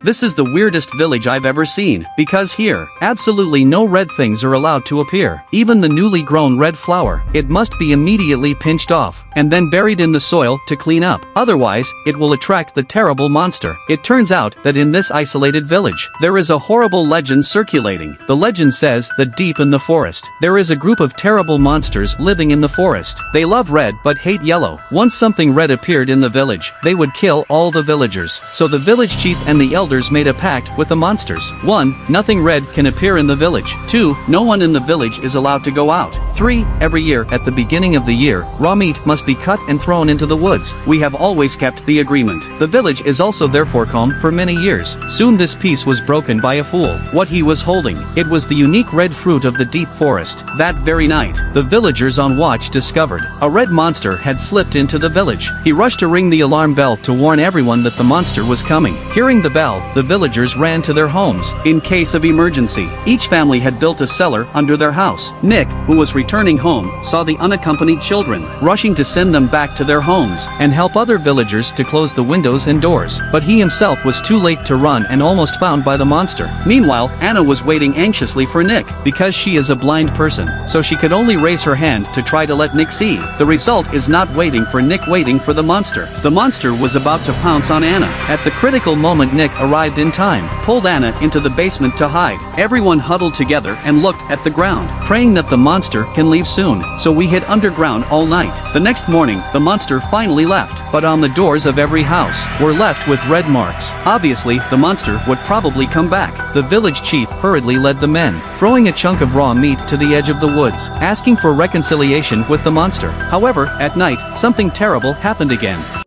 This is the weirdest village I've ever seen, because here, absolutely no red things are allowed to appear. Even the newly grown red flower, it must be immediately pinched off, and then buried in the soil to clean up. Otherwise, it will attract the terrible monster. It turns out that in this isolated village, there is a horrible legend circulating. The legend says that deep in the forest, there is a group of terrible monsters living in the forest. They love red but hate yellow. Once something red appeared in the village, they would kill all the villagers. So the village chief and the elders made a pact with the monsters. 1. Nothing red can appear in the village. 2. No one in the village is allowed to go out. 3. Every year at the beginning of the year, raw meat must be cut and thrown into the woods. We have always kept the agreement. The village is also therefore calm for many years. Soon this peace was broken by a fool. What he was holding, it was the unique red fruit of the deep forest. That very night, the villagers on watch discovered a red monster had slipped into the village. He rushed to ring the alarm bell to warn everyone that the monster was coming. Hearing the bell, the villagers ran to their homes. In case of emergency, each family had built a cellar under their house. Nick, who was returning home, saw the unaccompanied children, rushing to send them back to their homes, and help other villagers to close the windows and doors. But he himself was too late to run and almost found by the monster. Meanwhile, Anna was waiting anxiously for Nick, because she is a blind person, so she could only raise her hand to try to let Nick see. The result is not waiting for Nick, waiting for the monster. The monster was about to pounce on Anna. At the critical moment, Nick arrived in time, pulled Anna into the basement to hide. Everyone huddled together and looked at the ground, praying that the monster can leave soon. So we hid underground all night. The next morning, the monster finally left, but on the doors of every house were left with red marks. Obviously, the monster would probably come back. The village chief hurriedly led the men, throwing a chunk of raw meat to the edge of the woods, asking for reconciliation with the monster. However, at night, something terrible happened again.